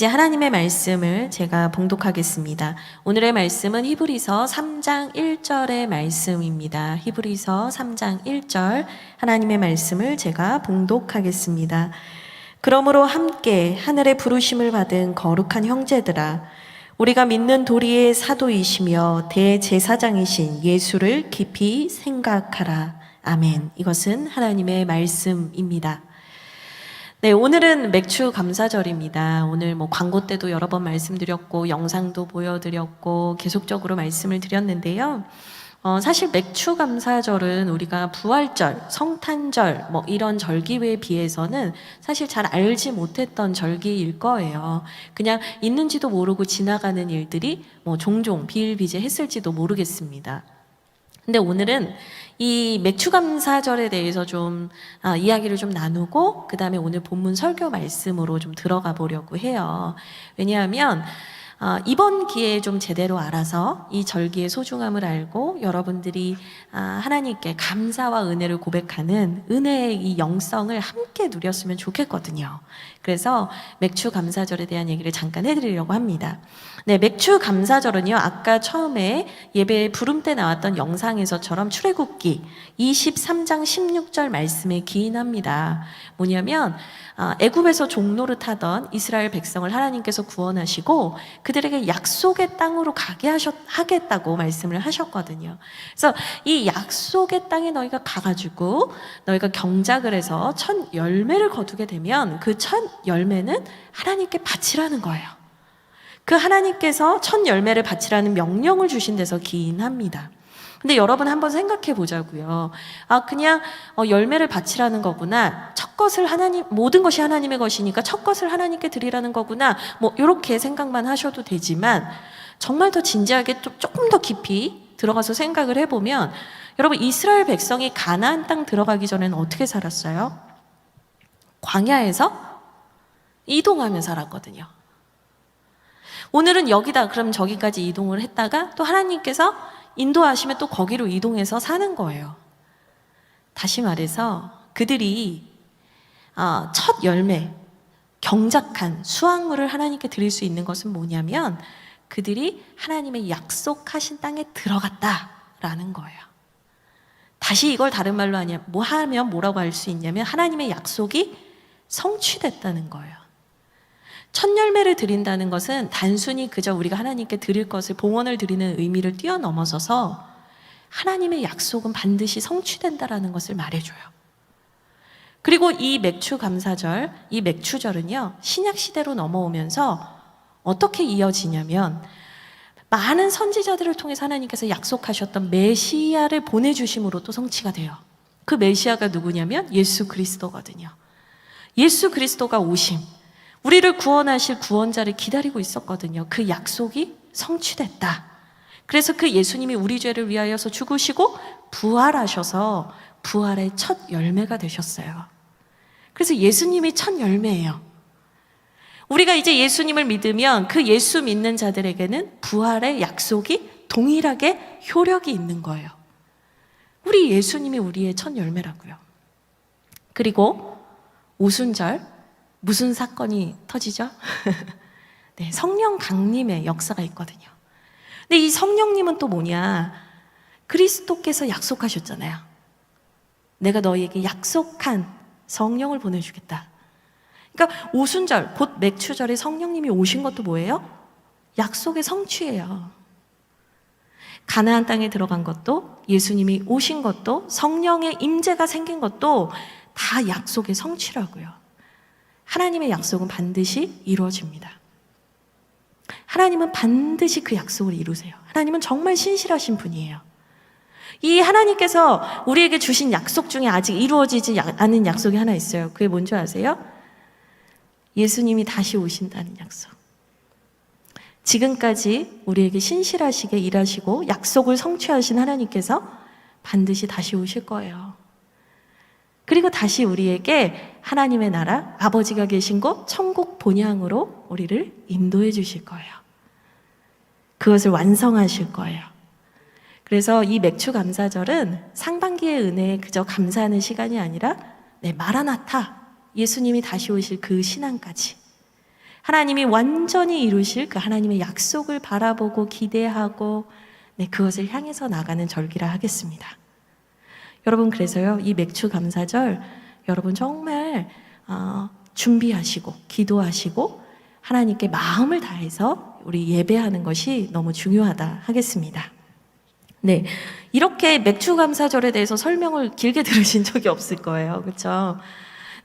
이제 하나님의 말씀을 제가 봉독하겠습니다. 오늘의 말씀은 히브리서 3장 1절의 말씀입니다. 히브리서 3장 1절 하나님의 말씀을 제가 봉독하겠습니다. 그러므로 함께 하늘의 부르심을 받은 거룩한 형제들아, 우리가 믿는 도리의 사도이시며 대제사장이신 예수를 깊이 생각하라. 아멘. 이것은 하나님의 말씀입니다. 네, 오늘은 맥주 감사절입니다. 오늘 광고 때도 여러 번 말씀드렸고 영상도 보여드렸고 계속적으로 말씀을 드렸는데요. 사실 맥주 감사절은 우리가 부활절, 성탄절 이런 절기에 비해서는 사실 잘 알지 못했던 절기일 거예요. 그냥 있는지도 모르고 지나가는 일들이 종종 비일비재했을지도 모르겠습니다. 근데 오늘은 이 맥추감사절에 대해서 좀 이야기를 좀 나누고 그 다음에 오늘 본문 설교 말씀으로 좀 들어가 보려고 해요. 왜냐하면 이번 기회에 좀 제대로 알아서 이 절기의 소중함을 알고 여러분들이 하나님께 감사와 은혜를 고백하는 은혜의 이 영성을 함께 누렸으면 좋겠거든요. 그래서 맥추 감사절에 대한 얘기를 잠깐 해드리려고 합니다. 네, 맥추 감사절은요, 아까 처음에 예배 부름 때 나왔던 영상에서처럼 출애굽기 23장 16절 말씀에 기인합니다. 뭐냐면 애굽에서 종노릇하던 이스라엘 백성을 하나님께서 구원하시고 그들에게 약속의 땅으로 가게 하겠다고 말씀을 하셨거든요. 그래서 이 약속의 땅에 너희가 가가지고 너희가 경작을 해서 첫 열매를 거두게 되면 그 첫 열매는 하나님께 바치라는 거예요. 그 하나님께서 첫 열매를 바치라는 명령을 주신 데서 기인합니다. 근데 여러분 한번 생각해 보자고요. 그냥 열매를 바치라는 거구나. 첫 것을 모든 것이 하나님의 것이니까 첫 것을 하나님께 드리라는 거구나. 이렇게 생각만 하셔도 되지만 정말 더 진지하게 조금 더 깊이 들어가서 생각을 해보면 여러분, 이스라엘 백성이 가나안 땅 들어가기 전에는 어떻게 살았어요? 광야에서 이동하며 살았거든요. 오늘은 여기다 그럼 저기까지 이동을 했다가 또 하나님께서 인도하시면 또 거기로 이동해서 사는 거예요. 다시 말해서 그들이 첫 열매, 경작한 수확물을 하나님께 드릴 수 있는 것은 뭐냐면 그들이 하나님의 약속하신 땅에 들어갔다라는 거예요. 다시 이걸 다른 말로 하면 뭐라고 할 수 있냐면 하나님의 약속이 성취됐다는 거예요. 첫 열매를 드린다는 것은 단순히 그저 우리가 하나님께 드릴 것을 봉헌을 드리는 의미를 뛰어넘어서서 하나님의 약속은 반드시 성취된다라는 것을 말해줘요. 그리고 이 맥추 감사절, 이 맥추절은요, 신약 시대로 넘어오면서 어떻게 이어지냐면 많은 선지자들을 통해서 하나님께서 약속하셨던 메시아를 보내주심으로 또 성취가 돼요. 그 메시아가 누구냐면 예수 그리스도거든요. 예수 그리스도가 오심, 우리를 구원하실 구원자를 기다리고 있었거든요. 그 약속이 성취됐다. 그래서 그 예수님이 우리 죄를 위하여서 죽으시고 부활하셔서 부활의 첫 열매가 되셨어요. 그래서 예수님이 첫 열매예요. 우리가 이제 예수님을 믿으면 그 예수 믿는 자들에게는 부활의 약속이 동일하게 효력이 있는 거예요. 우리 예수님이 우리의 첫 열매라고요. 그리고 오순절, 무슨 사건이 터지죠? 네, 성령 강림의 역사가 있거든요. 근데 이 성령님은 또 뭐냐? 그리스도께서 약속하셨잖아요. 내가 너희에게 약속한 성령을 보내주겠다. 그러니까 오순절, 곧 맥추절에 성령님이 오신 것도 뭐예요? 약속의 성취예요. 가나안 땅에 들어간 것도, 예수님이 오신 것도, 성령의 임재가 생긴 것도 다 약속의 성취라고요. 하나님의 약속은 반드시 이루어집니다. 하나님은 반드시 그 약속을 이루세요. 하나님은 정말 신실하신 분이에요. 이 하나님께서 우리에게 주신 약속 중에 아직 이루어지지 않은 약속이 하나 있어요. 그게 뭔지 아세요? 예수님이 다시 오신다는 약속. 지금까지 우리에게 신실하시게 일하시고 약속을 성취하신 하나님께서 반드시 다시 오실 거예요. 그리고 다시 우리에게 하나님의 나라, 아버지가 계신 곳 천국 본향으로 우리를 인도해 주실 거예요. 그것을 완성하실 거예요. 그래서 이 맥추 감사절은 상반기의 은혜에 그저 감사하는 시간이 아니라 마라나타, 예수님이 다시 오실 그 신앙까지 하나님이 완전히 이루실 그 하나님의 약속을 바라보고 기대하고 그것을 향해서 나가는 절기라 하겠습니다. 여러분, 그래서요, 이 맥주 감사절 여러분 정말 준비하시고 기도하시고 하나님께 마음을 다해서 우리 예배하는 것이 너무 중요하다 하겠습니다. 네, 이렇게 맥주 감사절에 대해서 설명을 길게 들으신 적이 없을 거예요. 그렇죠?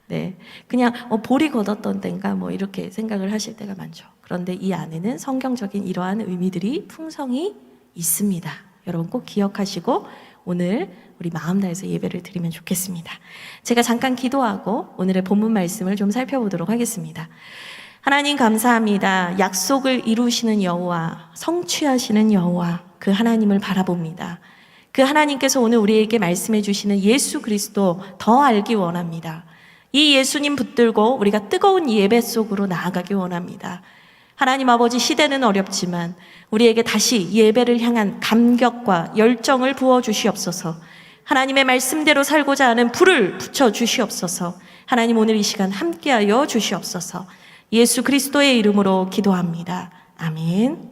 네, 그냥 볼이 걷었던 때인가 이렇게 생각을 하실 때가 많죠. 그런데 이 안에는 성경적인 이러한 의미들이 풍성히 있습니다. 여러분 꼭 기억하시고 오늘 우리 마음 다해서 예배를 드리면 좋겠습니다. 제가 잠깐 기도하고 오늘의 본문 말씀을 좀 살펴보도록 하겠습니다. 하나님 감사합니다. 약속을 이루시는 여호와, 성취하시는 여호와, 그 하나님을 바라봅니다. 그 하나님께서 오늘 우리에게 말씀해 주시는 예수 그리스도 더 알기 원합니다. 이 예수님 붙들고 우리가 뜨거운 예배 속으로 나아가기 원합니다. 하나님 아버지, 시대는 어렵지만 우리에게 다시 예배를 향한 감격과 열정을 부어주시옵소서. 하나님의 말씀대로 살고자 하는 불을 붙여주시옵소서. 하나님, 오늘 이 시간 함께하여 주시옵소서. 예수 그리스도의 이름으로 기도합니다. 아멘.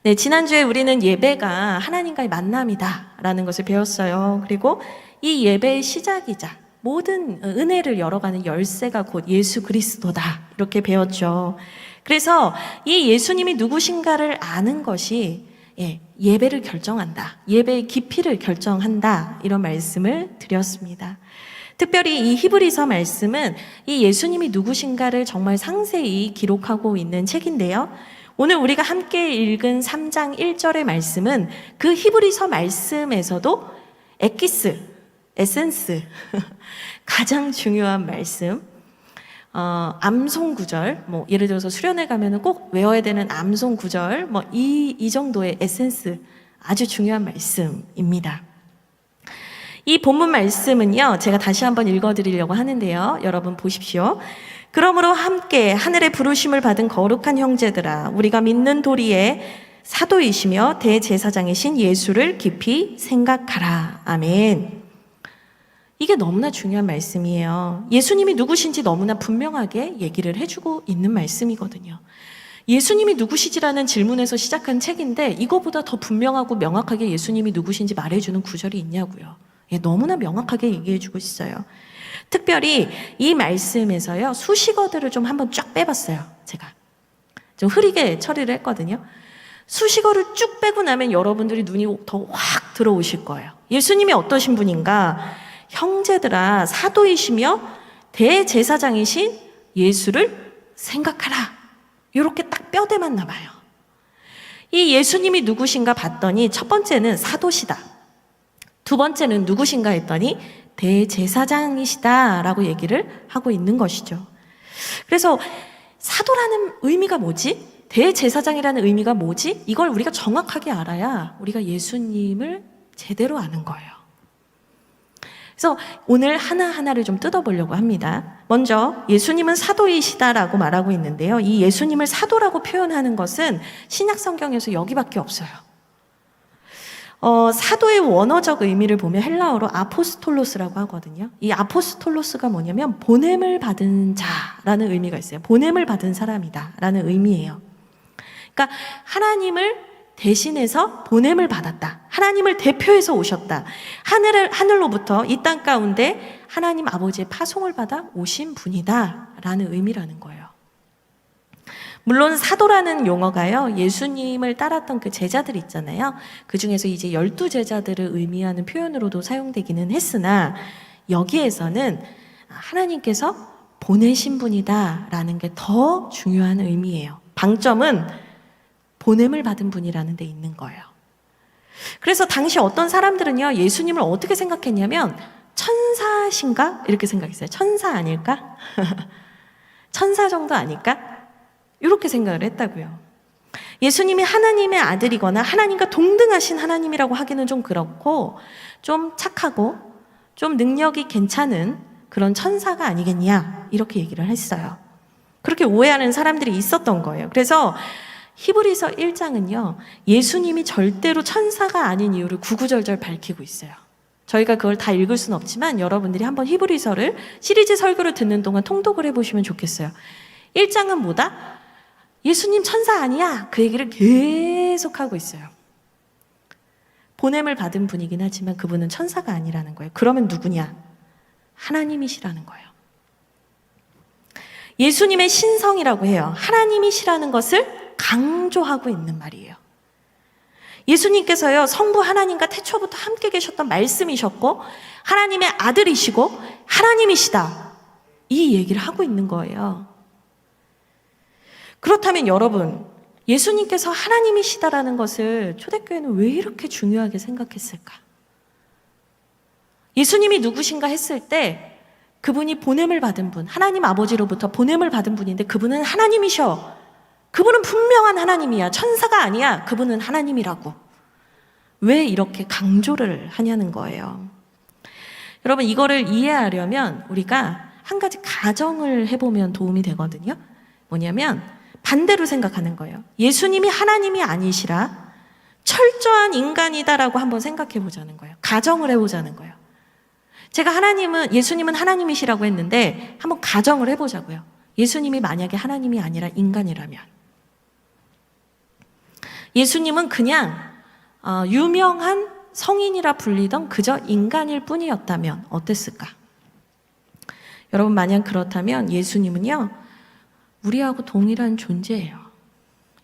네, 지난주에 우리는 예배가 하나님과의 만남이다 라는 것을 배웠어요. 그리고 이 예배의 시작이자 모든 은혜를 열어가는 열쇠가 곧 예수 그리스도다 이렇게 배웠죠. 그래서 이 예수님이 누구신가를 아는 것이 예배를 결정한다, 예배의 깊이를 결정한다, 이런 말씀을 드렸습니다. 특별히 이 히브리서 말씀은 이 예수님이 누구신가를 정말 상세히 기록하고 있는 책인데요, 오늘 우리가 함께 읽은 3장 1절의 말씀은 그 히브리서 말씀에서도 에센스 가장 중요한 말씀, 암송 구절, 예를 들어서 수련회 가면은 꼭 외워야 되는 암송 구절, 이 정도의 에센스, 아주 중요한 말씀입니다. 이 본문 말씀은요, 제가 다시 한번 읽어드리려고 하는데요, 여러분 보십시오. 그러므로 함께 하늘의 부르심을 받은 거룩한 형제들아, 우리가 믿는 도리의 사도이시며 대제사장이신 예수를 깊이 생각하라. 아멘. 이게 너무나 중요한 말씀이에요. 예수님이 누구신지 너무나 분명하게 얘기를 해주고 있는 말씀이거든요. 예수님이 누구시지라는 질문에서 시작한 책인데 이거보다 더 분명하고 명확하게 예수님이 누구신지 말해주는 구절이 있냐고요. 너무나 명확하게 얘기해주고 있어요. 특별히 이 말씀에서요, 수식어들을 좀 한번 쫙 빼봤어요. 제가 좀 흐리게 처리를 했거든요. 수식어를 쭉 빼고 나면 여러분들이 눈이 더 확 들어오실 거예요. 예수님이 어떠신 분인가? 형제들아, 사도이시며 대제사장이신 예수를 생각하라. 이렇게 딱 뼈대만 나봐요. 이 예수님이 누구신가 봤더니 첫 번째는 사도시다, 두 번째는 누구신가 했더니 대제사장이시다라고 얘기를 하고 있는 것이죠. 그래서 사도라는 의미가 뭐지? 대제사장이라는 의미가 뭐지? 이걸 우리가 정확하게 알아야 우리가 예수님을 제대로 아는 거예요. 그래서 오늘 하나하나를 좀 뜯어보려고 합니다. 먼저 예수님은 사도이시다라고 말하고 있는데요, 이 예수님을 사도라고 표현하는 것은 신약 성경에서 여기밖에 없어요. 사도의 원어적 의미를 보면 헬라어로 아포스톨로스라고 하거든요. 이 아포스톨로스가 뭐냐면 보냄을 받은 자라는 의미가 있어요. 보냄을 받은 사람이다 라는 의미예요. 그러니까 하나님을 대신해서 보냄을 받았다, 하나님을 대표해서 오셨다, 하늘로부터 이 땅 가운데 하나님 아버지의 파송을 받아 오신 분이다 라는 의미라는 거예요. 물론 사도라는 용어가요, 예수님을 따랐던 그 제자들 있잖아요, 그 중에서 이제 12제자들을 의미하는 표현으로도 사용되기는 했으나 여기에서는 하나님께서 보내신 분이다 라는 게 더 중요한 의미예요. 방점은 보냄을 받은 분이라는 데 있는 거예요. 그래서 당시 어떤 사람들은요, 예수님을 어떻게 생각했냐면 천사신가? 이렇게 생각했어요. 천사 아닐까? 천사 정도 아닐까? 이렇게 생각을 했다고요. 예수님이 하나님의 아들이거나 하나님과 동등하신 하나님이라고 하기는 좀 그렇고, 좀 착하고 좀 능력이 괜찮은 그런 천사가 아니겠냐, 이렇게 얘기를 했어요. 그렇게 오해하는 사람들이 있었던 거예요. 그래서 히브리서 1장은요, 예수님이 절대로 천사가 아닌 이유를 구구절절 밝히고 있어요. 저희가 그걸 다 읽을 수는 없지만 여러분들이 한번 히브리서를 시리즈 설교를 듣는 동안 통독을 해보시면 좋겠어요. 1장은 뭐다? 예수님 천사 아니야. 그 얘기를 계속 하고 있어요. 보냄을 받은 분이긴 하지만 그분은 천사가 아니라는 거예요. 그러면 누구냐? 하나님이시라는 거예요. 예수님의 신성이라고 해요. 하나님이시라는 것을 강조하고 있는 말이에요. 예수님께서요, 성부 하나님과 태초부터 함께 계셨던 말씀이셨고 하나님의 아들이시고 하나님이시다. 이 얘기를 하고 있는 거예요. 그렇다면 여러분, 예수님께서 하나님이시다라는 것을 초대교회는 왜 이렇게 중요하게 생각했을까? 예수님이 누구신가 했을 때 그분이 보냄을 받은 분, 하나님 아버지로부터 보냄을 받은 분인데 그분은 하나님이셔. 그분은 분명한 하나님이야. 천사가 아니야. 그분은 하나님이라고. 왜 이렇게 강조를 하냐는 거예요. 여러분, 이거를 이해하려면 우리가 한 가지 가정을 해보면 도움이 되거든요. 뭐냐면 반대로 생각하는 거예요. 예수님이 하나님이 아니시라 철저한 인간이다라고 한번 생각해 보자는 거예요. 가정을 해보자는 거예요. 제가 예수님은 하나님이시라고 했는데 한번 가정을 해보자고요. 예수님이 만약에 하나님이 아니라 인간이라면 예수님은 그냥 유명한 성인이라 불리던 그저 인간일 뿐이었다면 어땠을까? 여러분, 만약 그렇다면 예수님은요, 우리하고 동일한 존재예요.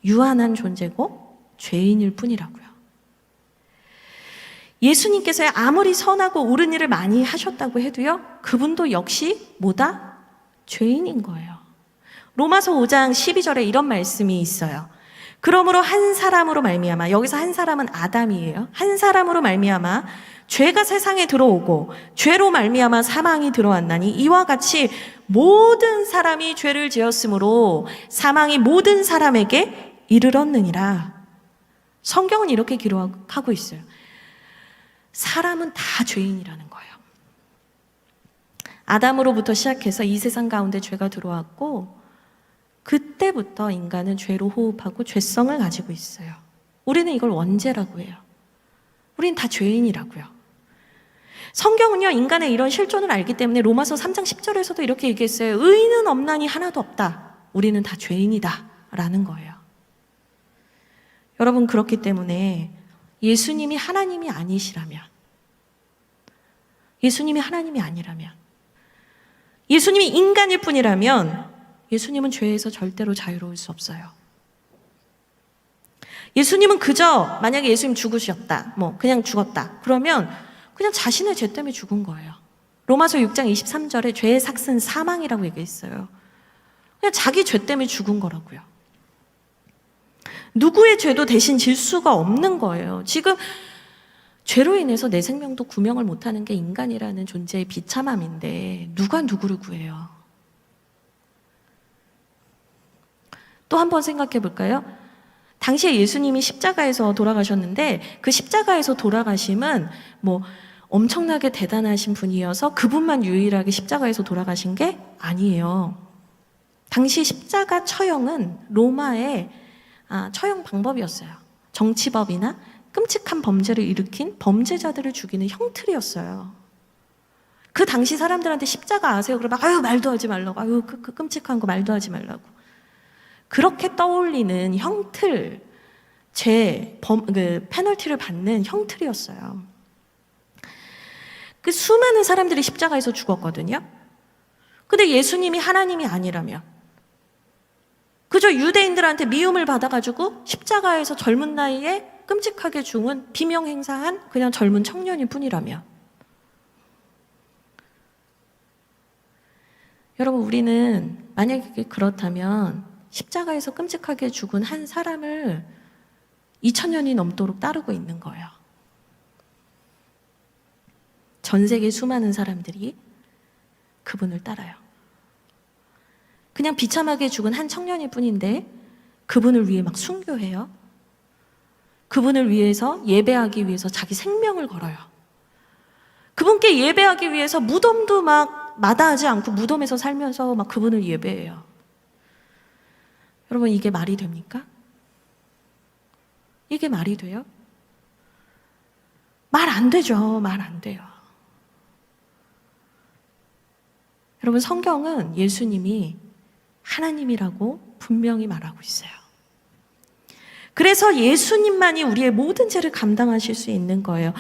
유한한 존재고 죄인일 뿐이라고요. 예수님께서 아무리 선하고 옳은 일을 많이 하셨다고 해도요, 그분도 역시 뭐다? 죄인인 거예요. 로마서 5장 12절에 이런 말씀이 있어요. 그러므로 한 사람으로 말미암아, 여기서 한 사람은 아담이에요. 한 사람으로 말미암아 죄가 세상에 들어오고 죄로 말미암아 사망이 들어왔나니 이와 같이 모든 사람이 죄를 지었으므로 사망이 모든 사람에게 이르렀느니라. 성경은 이렇게 기록하고 있어요. 사람은 다 죄인이라는 거예요. 아담으로부터 시작해서 이 세상 가운데 죄가 들어왔고 그때부터 인간은 죄로 호흡하고 죄성을 가지고 있어요. 우리는 이걸 원죄라고 해요. 우리는 다 죄인이라고요. 성경은요, 인간의 이런 실존을 알기 때문에 로마서 3장 10절에서도 이렇게 얘기했어요. 의인은 없나니 하나도 없다. 우리는 다 죄인이다 라는 거예요. 여러분, 그렇기 때문에 예수님이 하나님이 아니시라면, 예수님이 하나님이 아니라면, 예수님이 인간일 뿐이라면 예수님은 죄에서 절대로 자유로울 수 없어요. 예수님은 그저 만약에 예수님 죽으셨다, 그냥 죽었다. 그러면 그냥 자신의 죄 때문에 죽은 거예요. 로마서 6장 23절에 죄의 삭은 사망이라고 얘기했어요. 그냥 자기 죄 때문에 죽은 거라고요. 누구의 죄도 대신 질 수가 없는 거예요. 지금 죄로 인해서 내 생명도 구명을 못하는 게 인간이라는 존재의 비참함인데 누가 누구를 구해요? 또 한 번 생각해 볼까요? 당시에 예수님이 십자가에서 돌아가셨는데 그 십자가에서 돌아가심은 엄청나게 대단하신 분이어서 그분만 유일하게 십자가에서 돌아가신 게 아니에요. 당시 십자가 처형은 로마의 처형 방법이었어요. 정치법이나 끔찍한 범죄를 일으킨 범죄자들을 죽이는 형틀이었어요. 그 당시 사람들한테 십자가 아세요? 그러면 아유 말도 하지 말라고, 아유 그 끔찍한 거 말도 하지 말라고. 그렇게 떠올리는 형틀, 페널티를 받는 형틀이었어요. 그 수많은 사람들이 십자가에서 죽었거든요. 근데 예수님이 하나님이 아니라면 그저 유대인들한테 미움을 받아가지고 십자가에서 젊은 나이에 끔찍하게 죽은 비명행사한 그냥 젊은 청년일 뿐이라면 여러분, 우리는 만약에 그렇다면 십자가에서 끔찍하게 죽은 한 사람을 2000년이 넘도록 따르고 있는 거예요. 전 세계 수많은 사람들이 그분을 따라요. 그냥 비참하게 죽은 한 청년일 뿐인데 그분을 위해 막 순교해요. 그분을 위해서 예배하기 위해서 자기 생명을 걸어요. 그분께 예배하기 위해서 무덤도 막 마다하지 않고 무덤에서 살면서 막 그분을 예배해요. 여러분, 이게 말이 됩니까? 이게 말이 돼요? 말 안 되죠. 말 안 돼요. 여러분, 성경은 예수님이 하나님이라고 분명히 말하고 있어요. 그래서 예수님만이 우리의 모든 죄를 감당하실 수 있는 거예요.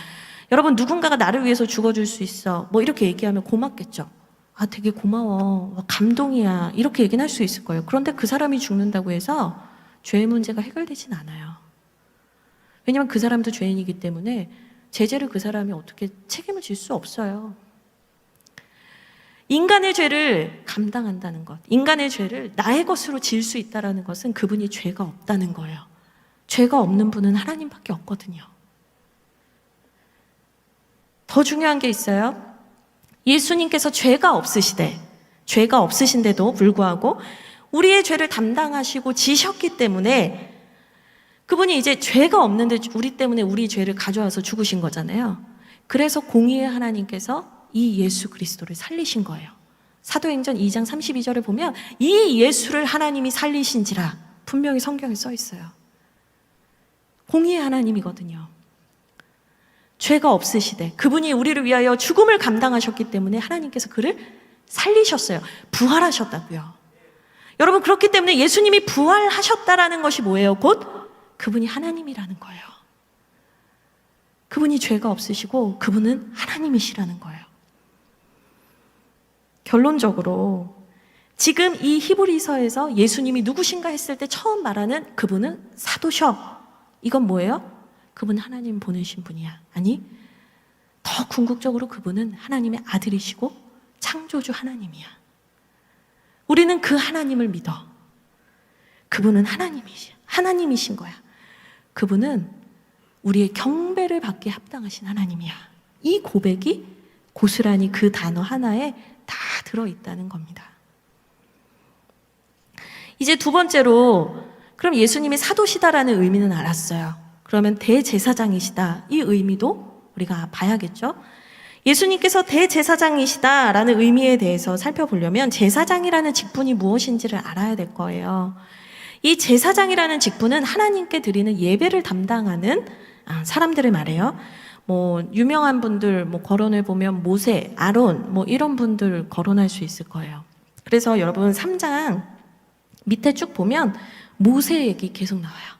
여러분, 누군가가 나를 위해서 죽어줄 수 있어, 뭐 이렇게 얘기하면 고맙겠죠. 아, 되게 고마워, 감동이야, 이렇게 얘기는 할 수 있을 거예요. 그런데 그 사람이 죽는다고 해서 죄의 문제가 해결되진 않아요. 왜냐하면 그 사람도 죄인이기 때문에 제 죄를 그 사람이 어떻게 책임을 질 수 없어요. 인간의 죄를 감당한다는 것, 인간의 죄를 나의 것으로 지을 수 있다는 것은 그분이 죄가 없다는 거예요. 죄가 없는 분은 하나님밖에 없거든요. 더 중요한 게 있어요. 예수님께서 죄가 없으신데도 불구하고 우리의 죄를 담당하시고 지셨기 때문에 그분이 이제 죄가 없는데 우리 때문에 우리 죄를 가져와서 죽으신 거잖아요. 그래서 공의의 하나님께서 이 예수 그리스도를 살리신 거예요. 사도행전 2장 32절에 보면 이 예수를 하나님이 살리신지라 분명히 성경에 써 있어요. 공의의 하나님이거든요. 죄가 없으시되 그분이 우리를 위하여 죽음을 감당하셨기 때문에 하나님께서 그를 살리셨어요. 부활하셨다고요. 여러분, 그렇기 때문에 예수님이 부활하셨다라는 것이 뭐예요? 곧 그분이 하나님이라는 거예요. 그분이 죄가 없으시고 그분은 하나님이시라는 거예요. 결론적으로 지금 이 히브리서에서 예수님이 누구신가 했을 때 처음 말하는 그분은 사도셔. 이건 뭐예요? 그분은 하나님 보내신 분이야. 아니, 더 궁극적으로 그분은 하나님의 아들이시고 창조주 하나님이야. 우리는 그 하나님을 믿어. 그분은 하나님이신 거야. 그분은 우리의 경배를 받기에 합당하신 하나님이야. 이 고백이 고스란히 그 단어 하나에 다 들어있다는 겁니다. 이제 두 번째로, 그럼 예수님이 사도시다라는 의미는 알았어요. 그러면 대제사장이시다, 이 의미도 우리가 봐야겠죠. 예수님께서 대제사장이시다라는 의미에 대해서 살펴보려면 제사장이라는 직분이 무엇인지를 알아야 될 거예요. 이 제사장이라는 직분은 하나님께 드리는 예배를 담당하는 사람들을 말해요. 뭐 유명한 분들 거론을 보면 모세, 아론 이런 분들 거론할 수 있을 거예요. 그래서 여러분 3장 밑에 쭉 보면 모세 얘기 계속 나와요.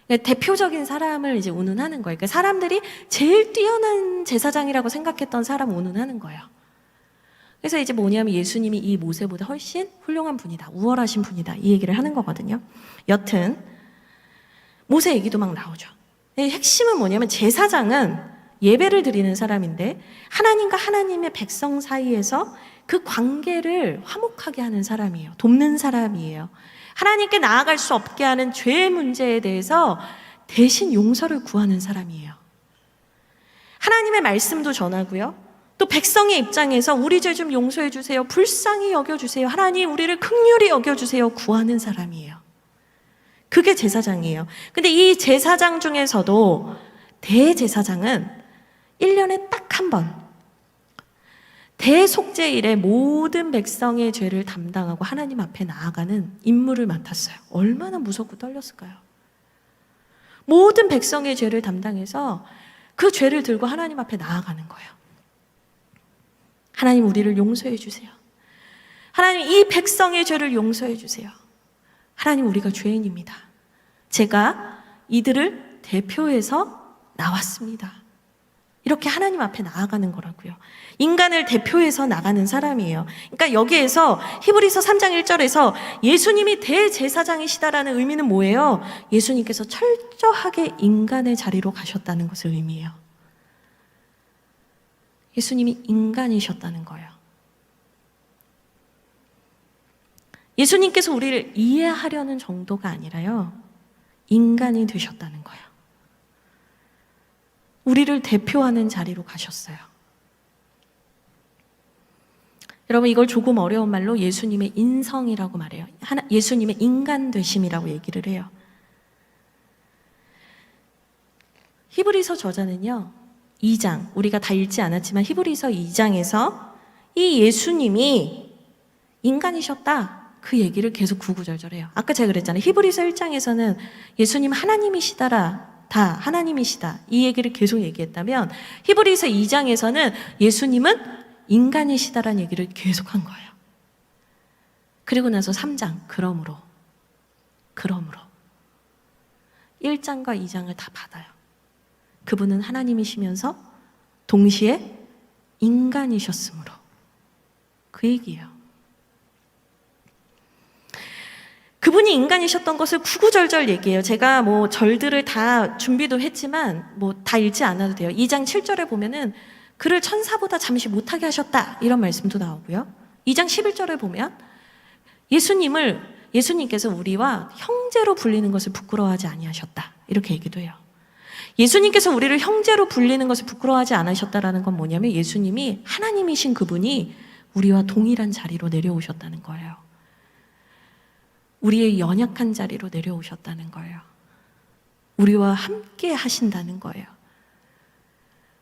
대표적인 사람을 이제 운운하는 거예요. 그러니까 사람들이 제일 뛰어난 제사장이라고 생각했던 사람 운운하는 거예요. 그래서 이제 뭐냐면 예수님이 이 모세보다 훨씬 훌륭한 분이다, 우월하신 분이다, 이 얘기를 하는 거거든요. 여튼 모세 얘기도 막 나오죠. 핵심은 뭐냐면 제사장은 예배를 드리는 사람인데 하나님과 하나님의 백성 사이에서 그 관계를 화목하게 하는 사람이에요. 돕는 사람이에요. 하나님께 나아갈 수 없게 하는 죄의 문제에 대해서 대신 용서를 구하는 사람이에요. 하나님의 말씀도 전하고요. 또 백성의 입장에서 우리 죄 좀 용서해 주세요, 불쌍히 여겨주세요, 하나님 우리를 긍휼히 여겨주세요 구하는 사람이에요. 그게 제사장이에요. 근데 이 제사장 중에서도 대제사장은 1년에 딱 한 번 대속죄일에 모든 백성의 죄를 담당하고 하나님 앞에 나아가는 임무를 맡았어요. 얼마나 무섭고 떨렸을까요? 모든 백성의 죄를 담당해서 그 죄를 들고 하나님 앞에 나아가는 거예요. 하나님 우리를 용서해 주세요. 하나님 이 백성의 죄를 용서해 주세요. 하나님 우리가 죄인입니다. 제가 이들을 대표해서 나왔습니다. 이렇게 하나님 앞에 나아가는 거라고요. 인간을 대표해서 나가는 사람이에요. 그러니까 여기에서 히브리서 3장 1절에서 예수님이 대제사장이시다라는 의미는 뭐예요? 예수님께서 철저하게 인간의 자리로 가셨다는 것을 의미해요. 예수님이 인간이셨다는 거예요. 예수님께서 우리를 이해하려는 정도가 아니라요, 인간이 되셨다는 거예요. 우리를 대표하는 자리로 가셨어요. 여러분, 이걸 조금 어려운 말로 예수님의 인성이라고 말해요. 예수님의 인간 되심이라고 얘기를 해요. 히브리서 저자는요, 2장, 우리가 다 읽지 않았지만 히브리서 2장에서 이 예수님이 인간이셨다, 그 얘기를 계속 구구절절해요. 아까 제가 그랬잖아요. 히브리서 1장에서는 예수님 하나님이시다라, 다 하나님이시다, 이 얘기를 계속 얘기했다면 히브리서 2장에서는 예수님은 인간이시다라는 얘기를 계속한 거예요. 그리고 나서 3장, 그러므로 1장과 2장을 다 받아요. 그분은 하나님이시면서 동시에 인간이셨으므로. 그 얘기예요. 그분이 인간이셨던 것을 구구절절 얘기해요. 제가 뭐 절들을 다 준비도 했지만 뭐 다 읽지 않아도 돼요. 2장 7절에 보면은 그를 천사보다 잠시 못하게 하셨다, 이런 말씀도 나오고요. 2장 11절에 보면 예수님께서 우리와 형제로 불리는 것을 부끄러워하지 아니하셨다, 이렇게 얘기도 해요. 예수님께서 우리를 형제로 불리는 것을 부끄러워하지 않으셨다라는 건 뭐냐면 예수님이 하나님이신 그분이 우리와 동일한 자리로 내려오셨다는 거예요. 우리의 연약한 자리로 내려오셨다는 거예요. 우리와 함께 하신다는 거예요.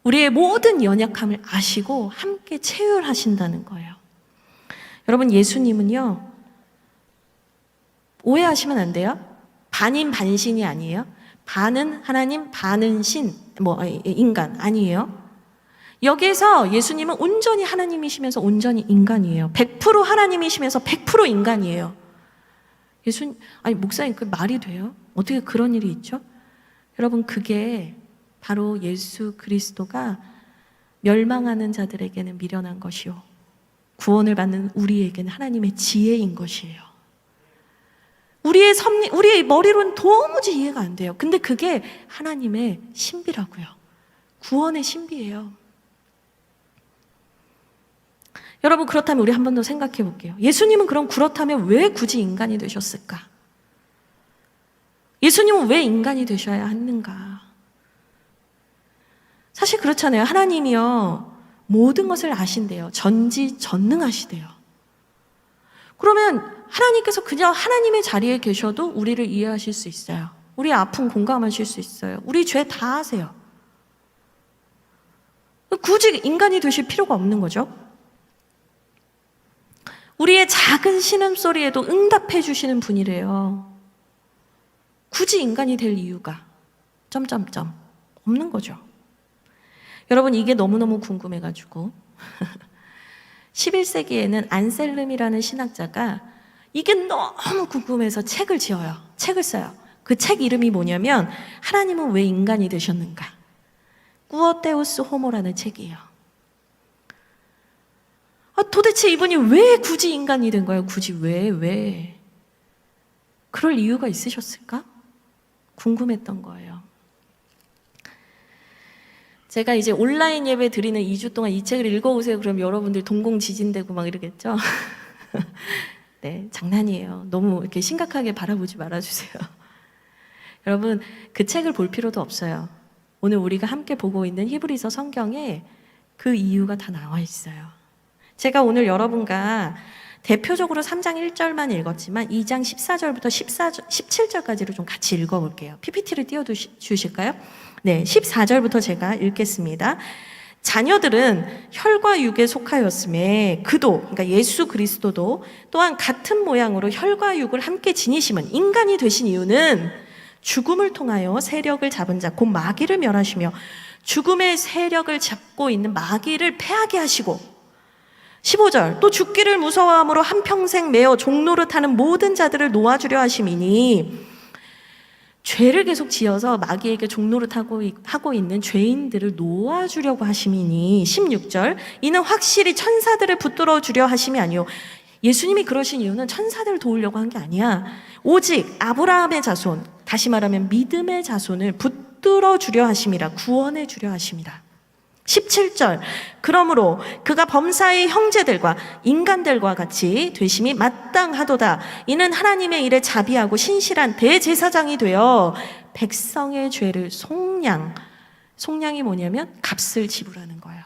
우리의 모든 연약함을 아시고 함께 체휼하신다는 거예요. 여러분, 예수님은요, 오해하시면 안 돼요. 반인 반신이 아니에요. 반은 하나님, 반은 인간 아니에요. 여기에서 예수님은 온전히 하나님이시면서 온전히 인간이에요. 100% 하나님이시면서 100% 인간이에요. 목사님, 그 말이 돼요? 어떻게 그런 일이 있죠? 여러분, 그게 바로 예수 그리스도가 멸망하는 자들에게는 미련한 것이요, 구원을 받는 우리에게는 하나님의 지혜인 것이에요. 우리의 머리로는 도무지 이해가 안 돼요. 근데 그게 하나님의 신비라고요. 구원의 신비예요. 여러분, 그렇다면 우리 한 번 더 생각해 볼게요. 예수님은 그렇다면 왜 굳이 인간이 되셨을까? 예수님은 왜 인간이 되셔야 하는가? 사실 그렇잖아요. 하나님이요, 모든 것을 아신대요. 전지전능하시대요. 그러면 하나님께서 그냥 하나님의 자리에 계셔도 우리를 이해하실 수 있어요. 우리 아픔 공감하실 수 있어요. 우리 죄 다 아세요. 굳이 인간이 되실 필요가 없는 거죠. 우리의 작은 신음소리에도 응답해 주시는 분이래요. 굳이 인간이 될 이유가 없는 거죠. 여러분, 이게 너무너무 궁금해가지고 11세기에는 안셀름이라는 신학자가 이게 너무 궁금해서 책을 써요. 그 책 이름이 뭐냐면 하나님은 왜 인간이 되셨는가? 꾸어 데우스 호모라는 책이에요. 도대체 이분이 왜 굳이 인간이 된 거예요? 굳이 왜? 그럴 이유가 있으셨을까? 궁금했던 거예요. 제가 이제 온라인 예배 드리는 2주 동안 이 책을 읽어오세요. 그럼 여러분들 동공지진되고 막 이러겠죠? 네, 장난이에요. 너무 이렇게 심각하게 바라보지 말아주세요. 여러분, 그 책을 볼 필요도 없어요. 오늘 우리가 함께 보고 있는 히브리서 성경에 그 이유가 다 나와 있어요. 제가 오늘 여러분과 대표적으로 3장 1절만 읽었지만 2장 14절부터 17절까지를 좀 같이 읽어볼게요. PPT를 띄워주실까요? 네, 14절부터 제가 읽겠습니다. 자녀들은 혈과 육에 속하였음에 그러니까 예수 그리스도도 또한 같은 모양으로 혈과 육을 함께 지니심은, 인간이 되신 이유는 죽음을 통하여 세력을 잡은 자 곧 마귀를 멸하시며 죽음의 세력을 잡고 있는 마귀를 패하게 하시고, 15절, 또 죽기를 무서워함으로 한평생 매어 종노릇하는 모든 자들을 놓아주려 하심이니, 죄를 계속 지어서 마귀에게 종노릇하고 있는 죄인들을 놓아주려고 하심이니, 16절, 이는 확실히 천사들을 붙들어 주려 하심이 아니요. 예수님이 그러신 이유는 천사들을 도우려고 한 게 아니야. 오직 아브라함의 자손, 다시 말하면 믿음의 자손을 붙들어 주려 하심이라, 구원해 주려 하심이라. 17절, 그러므로 그가 범사의 형제들과 인간들과 같이 되심이 마땅하도다. 이는 하나님의 일에 자비하고 신실한 대제사장이 되어 백성의 죄를 속량이 뭐냐면 값을 지불하는 거예요.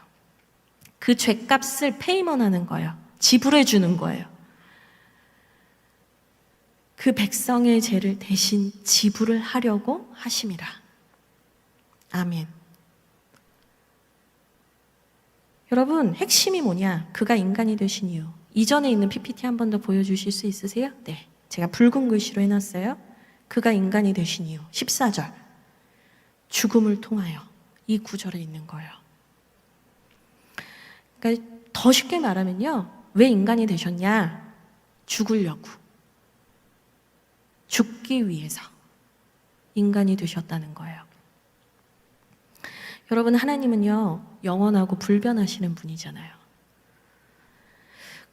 그 죄값을 페이먼하는 거예요. 지불해 주는 거예요. 그 백성의 죄를 대신 지불을 하려고 하심이라. 아멘. 여러분, 핵심이 뭐냐? 그가 인간이 되신 이유. 이전에 있는 PPT 한 번 더 보여주실 수 있으세요? 네, 제가 붉은 글씨로 해놨어요. 그가 인간이 되신 이유. 14절, 죽음을 통하여. 이 구절에 있는 거예요. 그러니까 더 쉽게 말하면요, 왜 인간이 되셨냐? 죽으려고, 죽기 위해서 인간이 되셨다는 거예요. 여러분, 하나님은요, 영원하고 불변하시는 분이잖아요.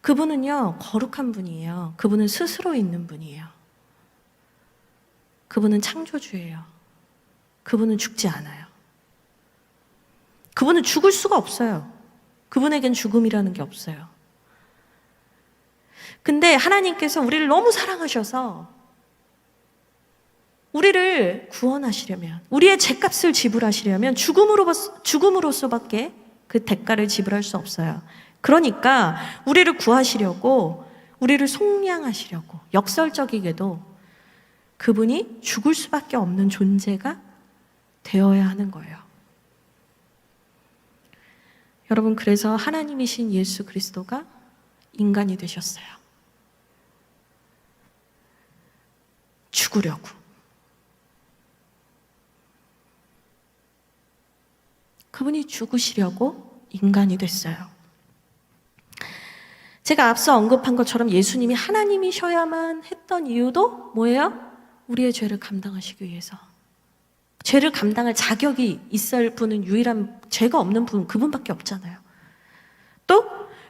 그분은요, 거룩한 분이에요. 그분은 스스로 있는 분이에요. 그분은 창조주예요. 그분은 죽지 않아요. 그분은 죽을 수가 없어요. 그분에겐 죽음이라는 게 없어요. 근데 하나님께서 우리를 너무 사랑하셔서 우리를 구원하시려면, 우리의 죄값을 지불하시려면 죽음으로서밖에 그 대가를 지불할 수 없어요. 그러니까 우리를 구하시려고, 우리를 속량하시려고 역설적이게도 그분이 죽을 수밖에 없는 존재가 되어야 하는 거예요. 여러분, 그래서 하나님이신 예수 그리스도가 인간이 되셨어요. 죽으려고. 그분이 죽으시려고 인간이 됐어요. 제가 앞서 언급한 것처럼 예수님이 하나님이셔야만 했던 이유도 뭐예요? 우리의 죄를 감당하시기 위해서. 죄를 감당할 자격이 있을 분은 유일한, 죄가 없는 분은 그분밖에 없잖아요. 또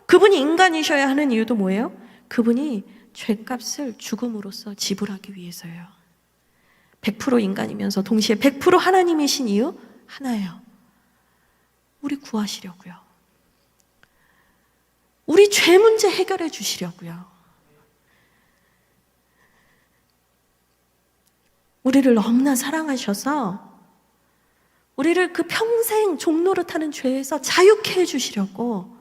그분이 인간이셔야 하는 이유도 뭐예요? 그분이 죄값을 죽음으로써 지불하기 위해서예요. 100% 인간이면서 동시에 100% 하나님이신 이유 하나예요. 우리 구하시려고요. 우리 죄 문제 해결해 주시려고요. 우리를 너무나 사랑하셔서 우리를 그 평생 종노릇하는 죄에서 자유케 해주시려고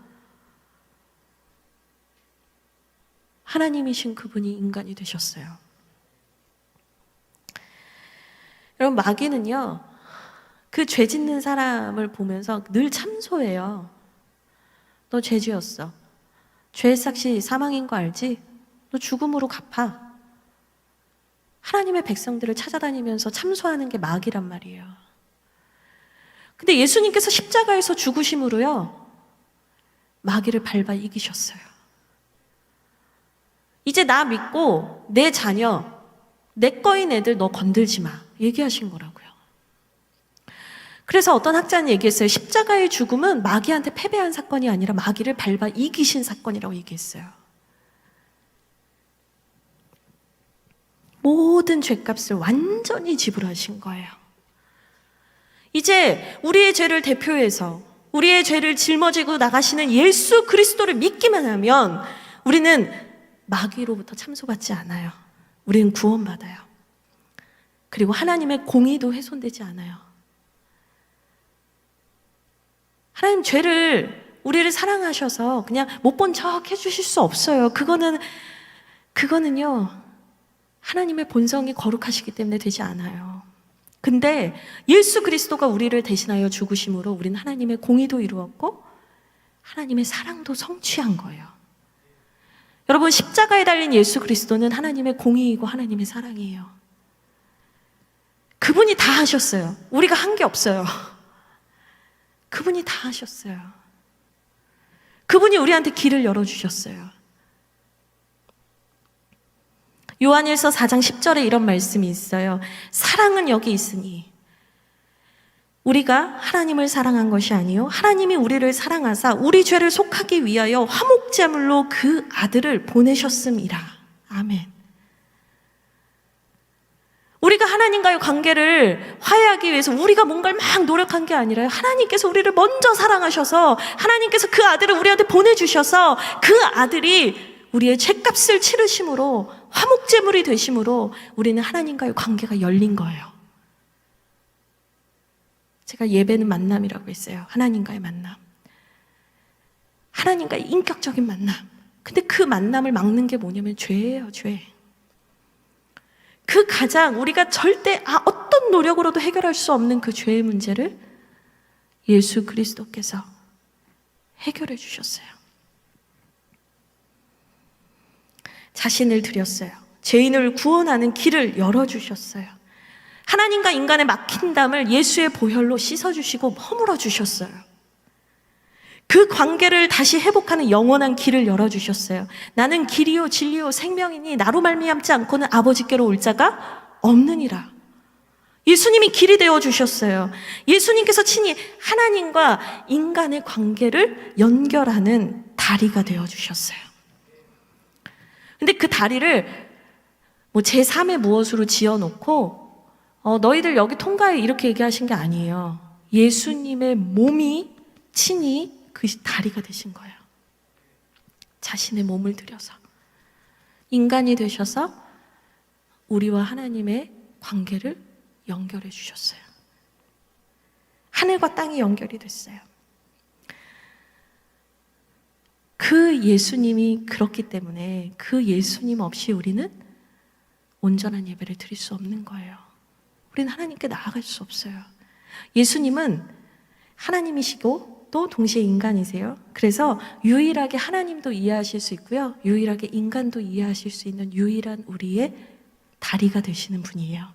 하나님이신 그분이 인간이 되셨어요. 여러분, 마귀는요, 그 죄 짓는 사람을 보면서 늘 참소해요. 너 죄 지었어. 죄의 삭시 사망인 거 알지? 너 죽음으로 갚아. 하나님의 백성들을 찾아다니면서 참소하는 게 마귀란 말이에요. 근데 예수님께서 십자가에서 죽으심으로요, 마귀를 밟아 이기셨어요. 이제 나 믿고 내 자녀, 내 거인 애들 너 건들지 마, 얘기하신 거라고요. 그래서 어떤 학자는 얘기했어요. 십자가의 죽음은 마귀한테 패배한 사건이 아니라 마귀를 밟아 이기신 사건이라고 얘기했어요. 모든 죄값을 완전히 지불하신 거예요. 이제 우리의 죄를 대표해서 우리의 죄를 짊어지고 나가시는 예수 그리스도를 믿기만 하면 우리는 마귀로부터 참소받지 않아요. 우리는 구원받아요. 그리고 하나님의 공의도 훼손되지 않아요. 하나님, 우리를 사랑하셔서 그냥 못 본 척 해주실 수 없어요. 그거는요, 하나님의 본성이 거룩하시기 때문에 되지 않아요. 근데 예수 그리스도가 우리를 대신하여 죽으심으로 우리는 하나님의 공의도 이루었고 하나님의 사랑도 성취한 거예요. 여러분, 십자가에 달린 예수 그리스도는 하나님의 공의이고 하나님의 사랑이에요. 그분이 다 하셨어요. 우리가 한 게 없어요. 그분이 다 하셨어요. 그분이 우리한테 길을 열어주셨어요. 요한일서 4장 10절에 이런 말씀이 있어요. 사랑은 여기 있으니 우리가 하나님을 사랑한 것이 아니요 하나님이 우리를 사랑하사 우리 죄를 속하기 위하여 화목제물로 그 아들을 보내셨음이라. 아멘. 우리가 하나님과의 관계를 화해하기 위해서 우리가 뭔가를 막 노력한 게 아니라 하나님께서 우리를 먼저 사랑하셔서 하나님께서 그 아들을 우리한테 보내주셔서 그 아들이 우리의 죄값을 치르심으로 화목제물이 되심으로 우리는 하나님과의 관계가 열린 거예요. 제가 예배는 만남이라고 했어요. 하나님과의 만남. 하나님과의 인격적인 만남. 근데 그 만남을 막는 게 뭐냐면 죄예요, 죄. 그 가장 우리가 절대 어떤 노력으로도 해결할 수 없는 그 죄의 문제를 예수 그리스도께서 해결해 주셨어요. 자신을 드렸어요. 죄인을 구원하는 길을 열어주셨어요. 하나님과 인간의 막힌 담을 예수의 보혈로 씻어주시고 허물어 주셨어요. 그 관계를 다시 회복하는 영원한 길을 열어주셨어요. 나는 길이요 진리요 생명이니 나로 말미암지 않고는 아버지께로 올 자가 없느니라. 예수님이 길이 되어주셨어요. 예수님께서 친히 하나님과 인간의 관계를 연결하는 다리가 되어주셨어요. 근데 그 다리를 뭐 제3의 무엇으로 지어놓고 너희들 여기 통과해 이렇게 얘기하신 게 아니에요. 예수님의 몸이 친히 그 다리가 되신 거예요. 자신의 몸을 들여서 인간이 되셔서 우리와 하나님의 관계를 연결해 주셨어요. 하늘과 땅이 연결이 됐어요. 그 예수님이 그렇기 때문에 그 예수님 없이 우리는 온전한 예배를 드릴 수 없는 거예요. 우리는 하나님께 나아갈 수 없어요. 예수님은 하나님이시고 또 동시에 인간이세요. 그래서 유일하게 하나님도 이해하실 수 있고요. 유일하게 인간도 이해하실 수 있는 유일한 우리의 다리가 되시는 분이에요.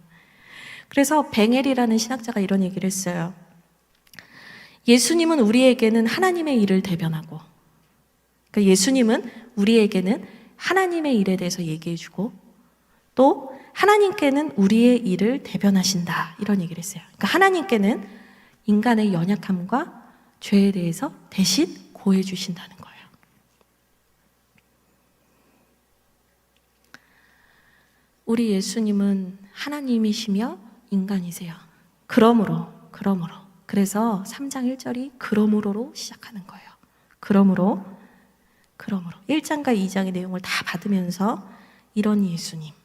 그래서 뱅엘이라는 신학자가 이런 얘기를 했어요. 예수님은 우리에게는 하나님의 일을 대변하고, 그러니까 예수님은 우리에게는 하나님의 일에 대해서 얘기해주고, 또 하나님께는 우리의 일을 대변하신다, 이런 얘기를 했어요. 그러니까 하나님께는 인간의 연약함과 죄에 대해서 대신 고해 주신다는 거예요. 우리 예수님은 하나님이시며 인간이세요. 그러므로 그래서 3장 1절이 그러므로로 시작하는 거예요. 그러므로 1장과 2장의 내용을 다 받으면서 이런 예수님,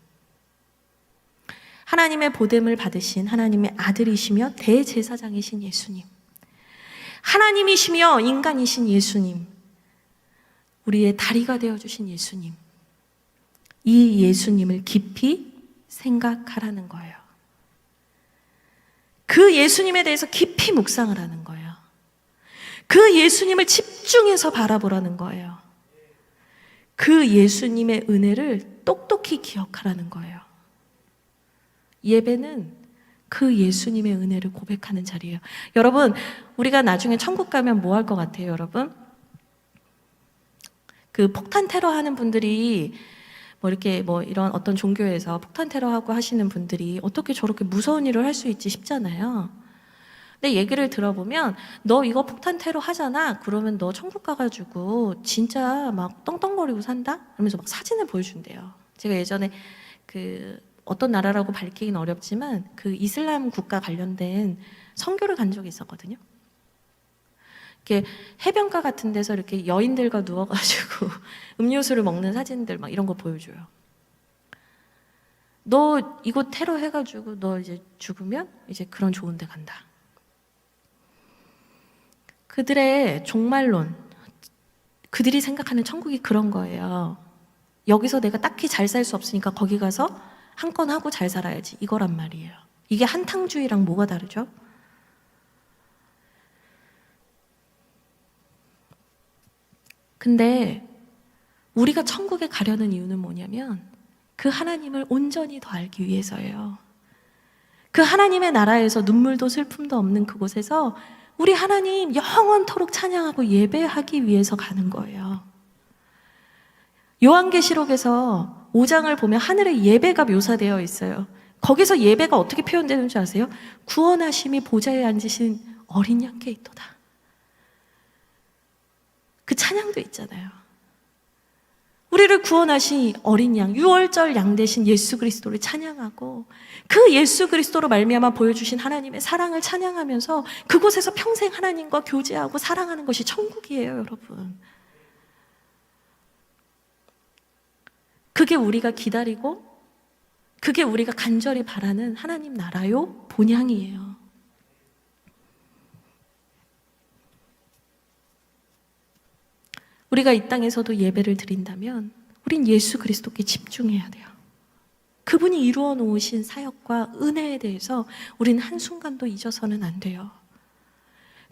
하나님의 보냄을 받으신 하나님의 아들이시며 대제사장이신 예수님, 하나님이시며 인간이신 예수님, 우리의 다리가 되어주신 예수님, 이 예수님을 깊이 생각하라는 거예요. 그 예수님에 대해서 깊이 묵상을 하는 거예요. 그 예수님을 집중해서 바라보라는 거예요. 그 예수님의 은혜를 똑똑히 기억하라는 거예요. 예배는 그 예수님의 은혜를 고백하는 자리예요. 여러분, 우리가 나중에 천국 가면 뭐 할 것 같아요, 여러분? 그 폭탄 테러 하는 분들이 이런 어떤 종교에서 폭탄 테러하고 하시는 분들이 어떻게 저렇게 무서운 일을 할 수 있지 싶잖아요. 근데 얘기를 들어보면 너 이거 폭탄 테러 하잖아. 그러면 너 천국 가가지고 진짜 막 떵떵거리고 산다? 그러면서 막 사진을 보여준대요. 제가 예전에 어떤 나라라고 밝히긴 어렵지만 그 이슬람 국가 관련된 선교를 간 적이 있었거든요. 이렇게 해변가 같은 데서 이렇게 여인들과 누워가지고 음료수를 먹는 사진들 막 이런 거 보여줘요. 너 이거 테러 해가지고 너 이제 죽으면 이제 그런 좋은 데 간다. 그들의 종말론, 그들이 생각하는 천국이 그런 거예요. 여기서 내가 딱히 잘 살 수 없으니까 거기 가서 한 건 하고 잘 살아야지, 이거란 말이에요. 이게 한탕주의랑 뭐가 다르죠? 근데 우리가 천국에 가려는 이유는 뭐냐면 그 하나님을 온전히 더 알기 위해서예요. 그 하나님의 나라에서 눈물도 슬픔도 없는 그곳에서 우리 하나님 영원토록 찬양하고 예배하기 위해서 가는 거예요. 요한계시록에서 5장을 보면 하늘의 예배가 묘사되어 있어요. 거기서 예배가 어떻게 표현되는 줄 아세요? 구원하심이 보좌에 앉으신 어린 양께 있도다. 그 찬양도 있잖아요. 우리를 구원하신 어린 양, 유월절 양 대신 예수 그리스도를 찬양하고 그 예수 그리스도로 말미암아 보여주신 하나님의 사랑을 찬양하면서 그곳에서 평생 하나님과 교제하고 사랑하는 것이 천국이에요, 여러분. 그게 우리가 기다리고 그게 우리가 간절히 바라는 하나님 나라요, 본향이에요. 우리가 이 땅에서도 예배를 드린다면 우린 예수 그리스도께 집중해야 돼요. 그분이 이루어 놓으신 사역과 은혜에 대해서 우리는 한순간도 잊어서는 안 돼요.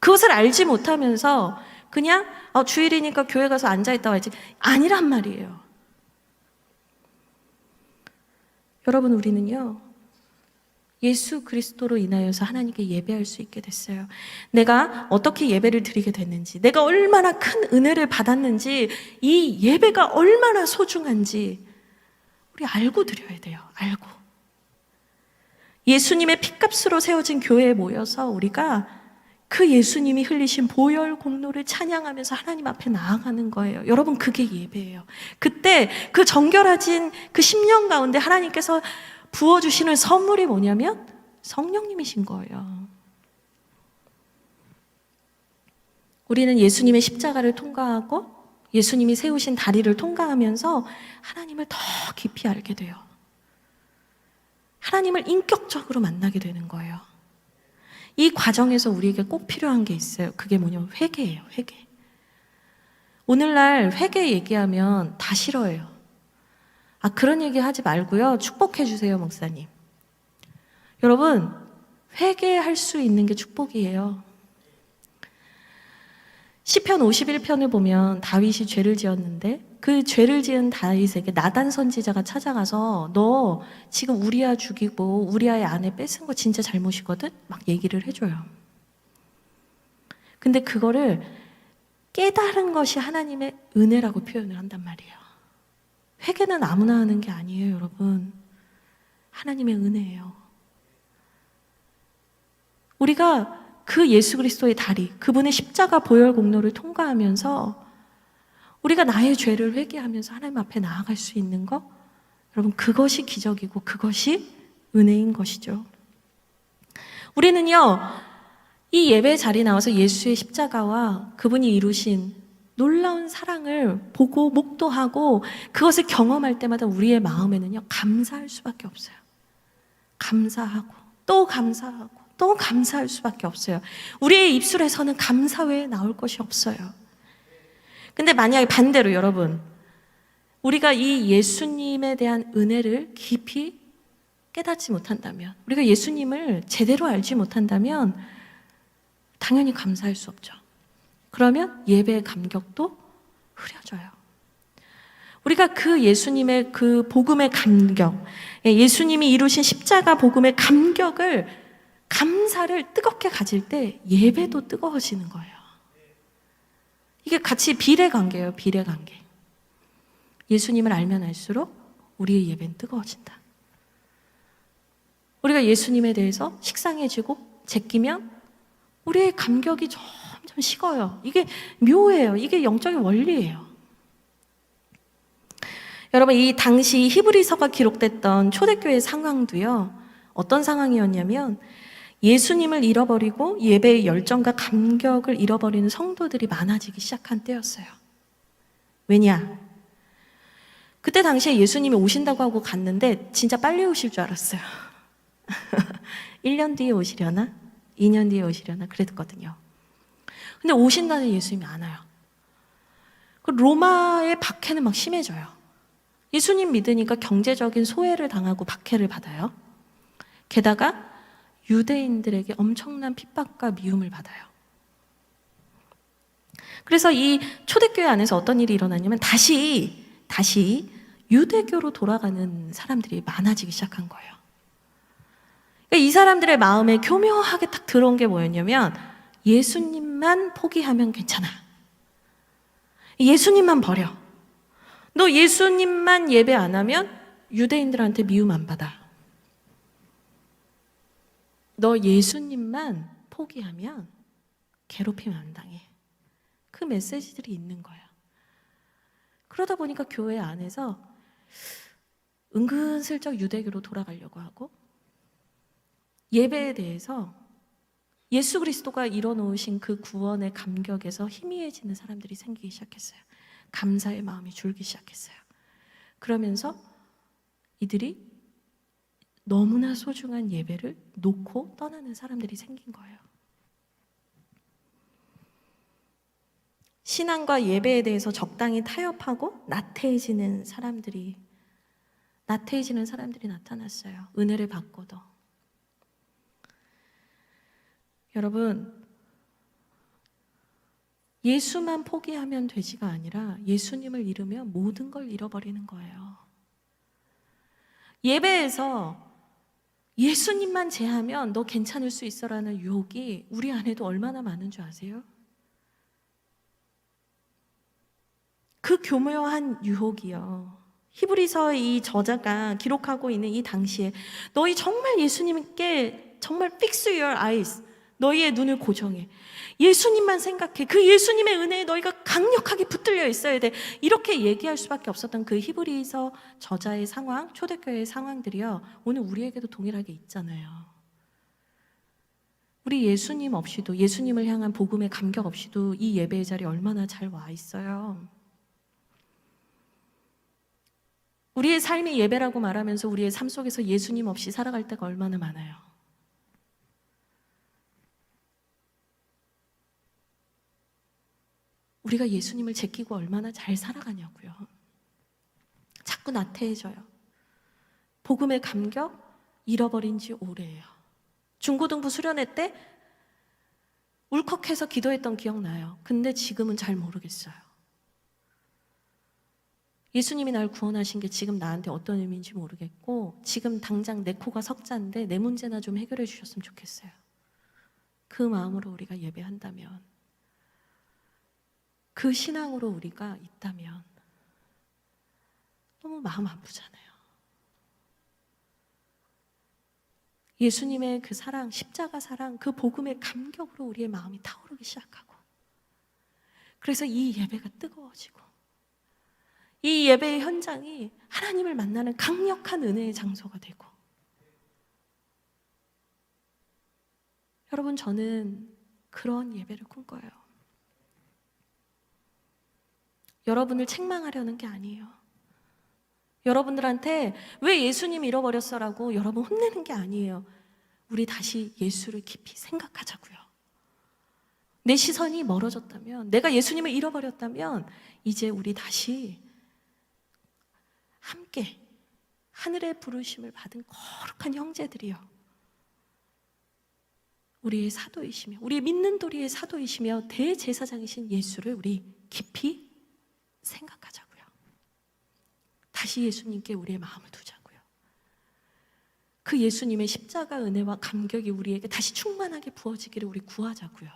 그것을 알지 못하면서 그냥 주일이니까 교회 가서 앉아있다 와야지, 아니란 말이에요. 여러분, 우리는요, 예수 그리스도로 인하여서 하나님께 예배할 수 있게 됐어요. 내가 어떻게 예배를 드리게 됐는지, 내가 얼마나 큰 은혜를 받았는지, 이 예배가 얼마나 소중한지 우리 알고 드려야 돼요. 알고. 예수님의 핏값으로 세워진 교회에 모여서 우리가 그 예수님이 흘리신 보혈 공로를 찬양하면서 하나님 앞에 나아가는 거예요. 여러분, 그게 예배예요. 그때 그 정결해진 그 10년 가운데 하나님께서 부어주시는 선물이 뭐냐면 성령님이신 거예요. 우리는 예수님의 십자가를 통과하고 예수님이 세우신 다리를 통과하면서 하나님을 더 깊이 알게 돼요. 하나님을 인격적으로 만나게 되는 거예요. 이 과정에서 우리에게 꼭 필요한 게 있어요. 그게 뭐냐면 회개예요. 회개. 오늘날 회개 얘기하면 다 싫어해요. 그런 얘기 하지 말고요. 축복해 주세요, 목사님. 여러분, 회개할 수 있는 게 축복이에요. 시편 51편을 보면 다윗이 죄를 지었는데 그 죄를 지은 다윗에게 나단 선지자가 찾아가서 너 지금 우리아 죽이고 우리아의 아내 뺏은 거 진짜 잘못이거든? 막 얘기를 해줘요. 근데 그거를 깨달은 것이 하나님의 은혜라고 표현을 한단 말이에요. 회개는 아무나 하는 게 아니에요, 여러분. 하나님의 은혜예요. 우리가 그 예수 그리스도의 다리, 그분의 십자가 보혈 공로를 통과하면서 우리가 나의 죄를 회개하면서 하나님 앞에 나아갈 수 있는 거, 여러분, 그것이 기적이고 그것이 은혜인 것이죠. 우리는요, 이 예배 자리에 나와서 예수의 십자가와 그분이 이루신 놀라운 사랑을 보고 목도하고 그것을 경험할 때마다 우리의 마음에는요, 감사할 수밖에 없어요. 감사하고 또 감사하고 또 감사할 수밖에 없어요. 우리의 입술에서는 감사 외에 나올 것이 없어요. 근데 만약에 반대로 여러분, 우리가 이 예수님에 대한 은혜를 깊이 깨닫지 못한다면, 우리가 예수님을 제대로 알지 못한다면 당연히 감사할 수 없죠. 그러면 예배의 감격도 흐려져요. 우리가 그 예수님의 그 복음의 감격, 예수님이 이루신 십자가 복음의 감격을, 감사를 뜨겁게 가질 때 예배도 뜨거워지는 거예요. 이게 같이 비례관계예요. 비례관계. 예수님을 알면 알수록 우리의 예배는 뜨거워진다. 우리가 예수님에 대해서 식상해지고 제끼면 우리의 감격이 점점 식어요. 이게 묘해요. 이게 영적인 원리예요. 여러분, 이 당시 히브리서가 기록됐던 초대교회 상황도요, 어떤 상황이었냐면 예수님을 잃어버리고 예배의 열정과 감격을 잃어버리는 성도들이 많아지기 시작한 때였어요. 왜냐? 그때 당시에 예수님이 오신다고 하고 갔는데 진짜 빨리 오실 줄 알았어요. 1년 뒤에 오시려나? 2년 뒤에 오시려나? 그랬거든요. 근데 오신다는 예수님이 안 와요. 그 로마의 박해는 막 심해져요. 예수님 믿으니까 경제적인 소외를 당하고 박해를 받아요. 게다가 유대인들에게 엄청난 핍박과 미움을 받아요. 그래서 이 초대교회 안에서 어떤 일이 일어나냐면 다시 유대교로 돌아가는 사람들이 많아지기 시작한 거예요. 그러니까 이 사람들의 마음에 교묘하게 딱 들어온 게 뭐였냐면 예수님만 포기하면 괜찮아. 예수님만 버려. 너 예수님만 예배 안 하면 유대인들한테 미움 안 받아. 너 예수님만 포기하면 괴롭힘 안 당해. 그 메시지들이 있는 거예요. 그러다 보니까 교회 안에서 은근슬쩍 유대교로 돌아가려고 하고 예배에 대해서 예수 그리스도가 이뤄놓으신 그 구원의 감격에서 희미해지는 사람들이 생기기 시작했어요. 감사의 마음이 줄기 시작했어요. 그러면서 이들이 너무나 소중한 예배를 놓고 떠나는 사람들이 생긴 거예요. 신앙과 예배에 대해서 적당히 타협하고 나태해지는 사람들이 나타났어요. 은혜를 받고도. 여러분, 예수만 포기하면 되지가 아니라 예수님을 잃으면 모든 걸 잃어버리는 거예요. 예배에서 예수님만 제하면 너 괜찮을 수 있어라는 유혹이 우리 안에도 얼마나 많은 줄 아세요? 그 교묘한 유혹이요. 히브리서 이 저자가 기록하고 있는 이 당시에 너희 정말 예수님께 정말 fix your eyes, 너희의 눈을 고정해. 예수님만 생각해. 그 예수님의 은혜에 너희가 강력하게 붙들려 있어야 돼. 이렇게 얘기할 수밖에 없었던 그 히브리서 저자의 상황, 초대교회의 상황들이요, 오늘 우리에게도 동일하게 있잖아요. 우리 예수님 없이도, 예수님을 향한 복음의 감격 없이도 이 예배의 자리에 얼마나 잘 와 있어요. 우리의 삶이 예배라고 말하면서 우리의 삶 속에서 예수님 없이 살아갈 때가 얼마나 많아요. 우리가 예수님을 제끼고 얼마나 잘 살아가냐고요. 자꾸 나태해져요. 복음의 감격 잃어버린 지 오래예요. 중고등부 수련회 때 울컥해서 기도했던 기억나요. 근데 지금은 잘 모르겠어요. 예수님이 날 구원하신 게 지금 나한테 어떤 의미인지 모르겠고, 지금 당장 내 코가 석자인데 내 문제나 좀 해결해 주셨으면 좋겠어요. 그 마음으로 우리가 예배한다면, 그 신앙으로 우리가 있다면 너무 마음 아프잖아요. 예수님의 그 사랑, 십자가 사랑, 그 복음의 감격으로 우리의 마음이 타오르기 시작하고, 그래서 이 예배가 뜨거워지고, 이 예배의 현장이 하나님을 만나는 강력한 은혜의 장소가 되고, 여러분, 저는 그런 예배를 꿈꿔요. 여러분을 책망하려는 게 아니에요. 여러분들한테 왜 예수님 잃어버렸어라고 여러분 혼내는 게 아니에요. 우리 다시 예수를 깊이 생각하자고요. 내 시선이 멀어졌다면, 내가 예수님을 잃어버렸다면, 이제 우리 다시 함께 하늘의 부르심을 받은 거룩한 형제들이요, 우리의 사도이시며, 우리의 믿는 도리의 사도이시며 대제사장이신 예수를 우리 깊이 생각하자고요. 다시 예수님께 우리의 마음을 두자고요. 그 예수님의 십자가 은혜와 감격이 우리에게 다시 충만하게 부어지기를 우리 구하자고요.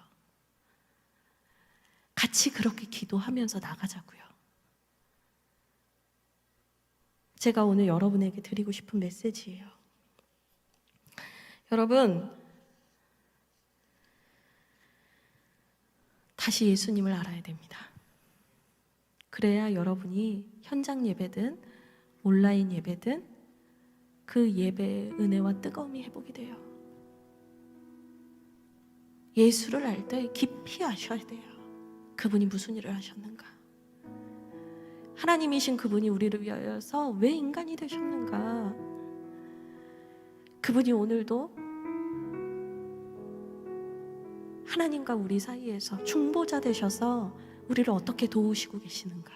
같이 그렇게 기도하면서 나가자고요. 제가 오늘 여러분에게 드리고 싶은 메시지예요. 여러분, 다시 예수님을 알아야 됩니다. 그래야 여러분이 현장 예배든 온라인 예배든 그 예배의 은혜와 뜨거움이 회복이 돼요. 예수를 알 때 깊이 아셔야 돼요. 그분이 무슨 일을 하셨는가? 하나님이신 그분이 우리를 위하여서 왜 인간이 되셨는가? 그분이 오늘도 하나님과 우리 사이에서 중보자 되셔서 우리를 어떻게 도우시고 계시는가?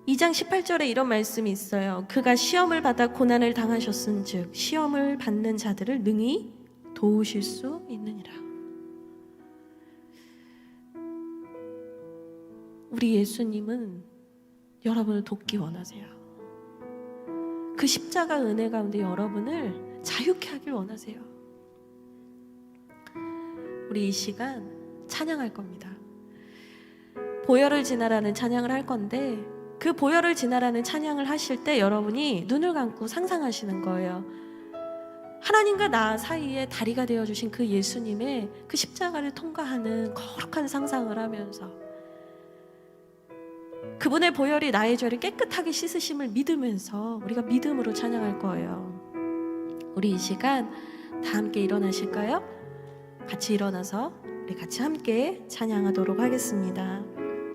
2장 18절에 이런 말씀이 있어요. 그가 시험을 받아 고난을 당하셨은즉 시험을 받는 자들을 능히 도우실 수 있느니라. 우리 예수님은 여러분을 돕기 원하세요. 그 십자가 은혜 가운데 여러분을 자유케 하길 원하세요. 우리 이 시간 찬양할 겁니다. 보혈을 지나라는 찬양을 할 건데, 그 보혈을 지나라는 찬양을 하실 때 여러분이 눈을 감고 상상하시는 거예요. 하나님과 나 사이에 다리가 되어주신 그 예수님의 그 십자가를 통과하는 거룩한 상상을 하면서 그분의 보혈이 나의 죄를 깨끗하게 씻으심을 믿으면서 우리가 믿음으로 찬양할 거예요. 우리 이 시간 다 함께 일어나실까요? 같이 일어나서 우리 같이 함께 찬양하도록 하겠습니다.